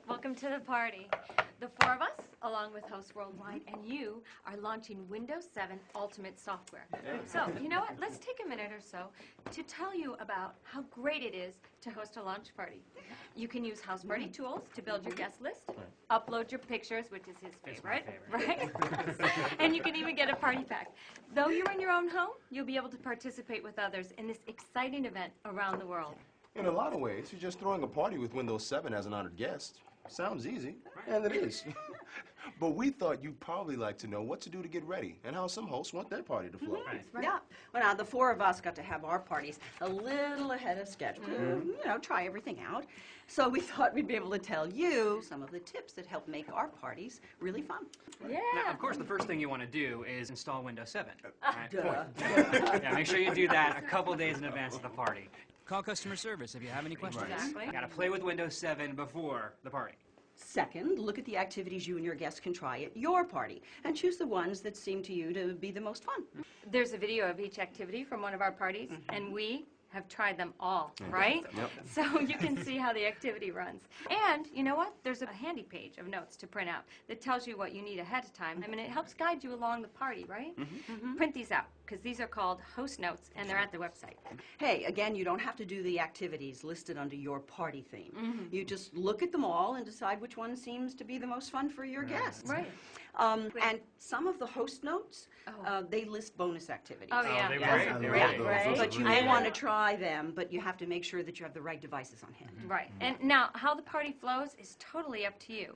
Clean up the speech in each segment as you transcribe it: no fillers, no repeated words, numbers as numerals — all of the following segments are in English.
Welcome to the party. The four of us, along with hosts worldwide, and you are launching Windows 7 Ultimate software. So, you know what? Let's take a minute or so to tell you about how great it is to host a launch party. You can use house party tools to build your guest list, upload your pictures, which is his favorite, right? And you can even get a party pack. Though you're in your own home, you'll be able to participate with others in this exciting event around the world. In a lot of ways, you're just throwing a party with Windows 7 as an honored guest. Sounds easy, and it is. But we thought you'd probably like to know what to do to get ready and how some hosts want their party to flow. Right. Yeah. Well, now, the four of us got to have our parties a little ahead of schedule. You know, try everything out. So we thought we'd be able to tell you some of the tips that help make our parties really fun. Yeah. Now, of course, the first thing you want to do is install Windows 7. Right? Duh. Yeah, make sure you do that a couple days in advance of the party. Call customer service if you have any questions. Exactly. You got to play with Windows 7 before the party. Second, look at the activities you and your guests can try at your party and choose the ones that seem to you to be the most fun. There's a video of each activity from one of our parties, and we have tried them all, right? Yep. So you can see how the activity runs. And you know what? There's a handy page of notes to print out that tells you what you need ahead of time. I mean, it helps guide you along the party, right? Print these out, because these are called host notes, and they're at the website. Hey, again, you don't have to do the activities listed under your party theme. You just look at them all and decide which one seems to be the most fun for your guests. Right. And some of the host notes, they list bonus activities. Oh, yeah. they Yes. were great. They Right, were right. great. But you I may know. want to try them, but you have to make sure that you have the right devices on hand. Right. And now, how the party flows is totally up to you.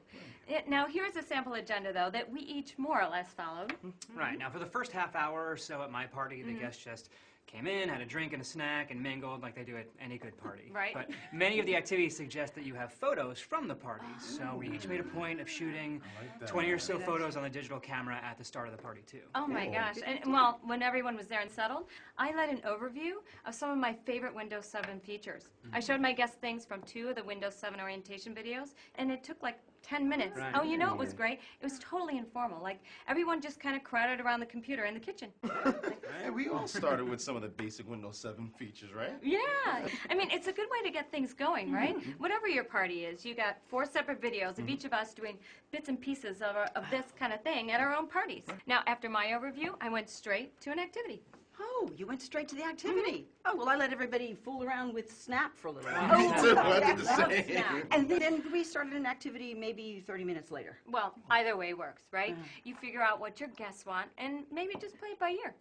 Now, here's a sample agenda, though, that we each more or less followed. Right. Now, for the first half hour or so at my party, the guests just came in, had a drink and a snack, and mingled like they do at any good party. Right. But many of the activities suggest that you have photos from the parties. So we each made a point of shooting 20 or so photos on the digital camera at the start of the party, too. Oh my gosh. And well, when everyone was there and settled, I led an overview of some of my favorite Windows 7 features. I showed my guests things from 2 of the Windows 7 orientation videos, and it took like 10 minutes. Right. Oh, you know, it was great. It was totally informal. Like, everyone just kind of crowded around the computer in the kitchen. Hey, we all started with some of the basic Windows 7 features, right? Yeah. I mean, it's a good way to get things going, right? Whatever your party is, you got 4 separate videos of each of us doing bits and pieces of this kind of thing at our own parties. Now, after my overview, I went straight to an activity. Oh, you went straight to the activity. Oh, well, I let everybody fool around with Snap for a little while. Me too, I did the love same. Snap. And then we started an activity maybe 30 minutes later. Well, either way works, right? You figure out what your guests want and maybe just play it by ear.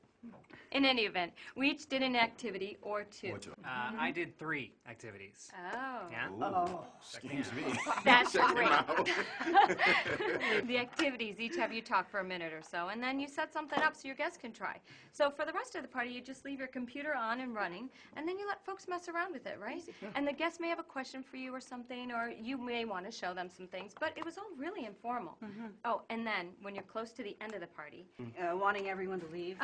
In any event, we each did an activity or 2. I did 3 activities. Oh. Yeah? Oh. Excuse me. That's Check them great. out. The activities each have you talk for a minute or so, and then you set something up so your guests can try. So for the rest of the party, you just leave your computer on and running, and then you let folks mess around with it, right? And the guests may have a question for you or something, or you may want to show them some things, but it was all really informal. Oh, and then when you're close to the end of the party, Wanting everyone to leave.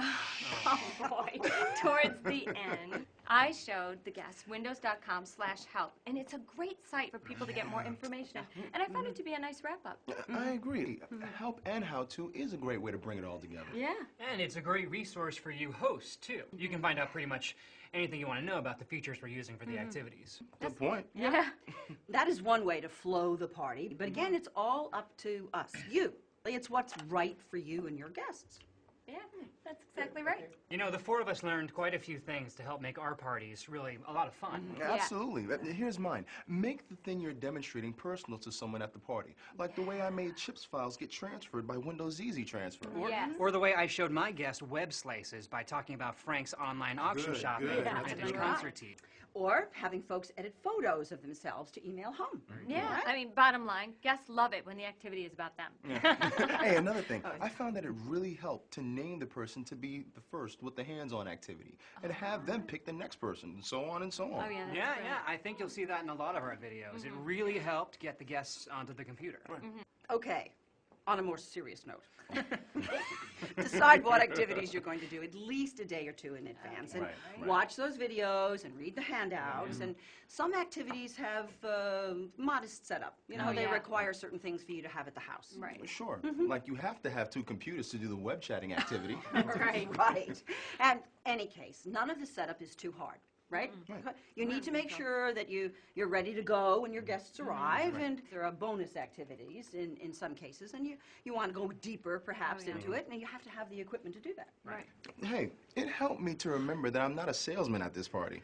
oh boy, towards the end, I showed the guests windows.com/help, and it's a great site for people to get more information, and I found it to be a nice wrap-up. I agree. Help and how-to is a great way to bring it all together. Yeah. And it's a great resource for you hosts, too. You can find out pretty much anything you want to know about the features we're using for the activities. Good point. Yeah. That is one way to flow the party. But again, it's all up to us, you. It's what's right for you and your guests. Yeah, that's exactly right. You know, the 4 of us learned quite a few things to help make our parties really a lot of fun. Absolutely. Here's mine. Make the thing you're demonstrating personal to someone at the party. Like the way I made chips files get transferred by Windows Easy Transfer. Yes. Or the way I showed my guests web slices by talking about Frank's online auction Good, shopping good. for That's vintage right. concert tees. Or having folks edit photos of themselves to email home. Yeah, I mean, bottom line, guests love it when the activity is about them. Hey, another thing. I found that it really helped to name the person to be the first with the hands-on activity and have them pick the next person, and so on and so on. Oh, yeah, that's Yeah, great. yeah, I think you'll see that in a lot of our videos. It really helped get the guests onto the computer. Okay, on a more serious note. Decide what activities you're going to do at least a day or 2 in advance. And watch those videos and read the handouts. And some activities have modest setup. You know, Oh, they yeah. require certain things for you to have at the house. Right. Sure. Like you have to have 2 computers to do the web chatting activity. Right. Right. And any case, none of the setup is too hard. right? Right. You need to make sure that you're ready to go when your guests arrive, and there are bonus activities in some cases, and you want to go deeper perhaps into it, and you have to have the equipment to do that. Right. Hey, it helped me to remember that I'm not a salesman at this party.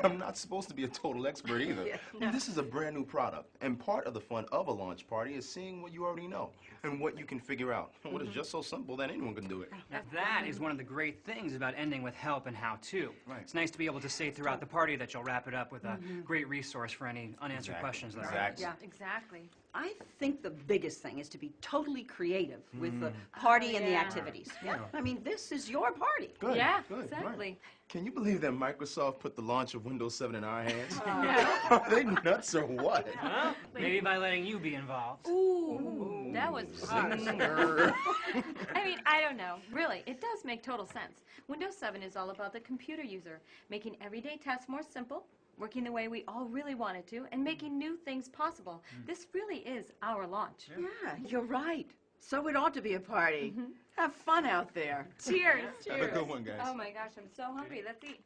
I'm not supposed to be a total expert either. This is a brand new product, and part of the fun of a launch party is seeing what you already know and what you can figure out. What is just so simple that anyone can do it. Now, that is one of the great things about ending with help and how-to. Right. It's nice to be able to say throughout the party that you'll wrap it up with a great resource for any unanswered questions later. Exactly. Yeah. Exactly. I think the biggest thing is to be totally creative with the party and the activities. Yeah. I mean, this is your party. Good. Yeah, Good. exactly. Right. Can you believe that Microsoft put the launch of Windows 7 in our hands? Are they nuts or what? Well, maybe by letting you be involved. Ooh, that was harsh. Zinger. I mean, I don't know. Really, it does make total sense. Windows 7 is all about the computer user, making everyday tasks more simple, working the way we all really want it to, and making new things possible. This really is our launch. Yeah, you're right. So it ought to be a party. Have fun out there. Cheers. Have a good one, guys. Oh my gosh, I'm so hungry. Let's eat.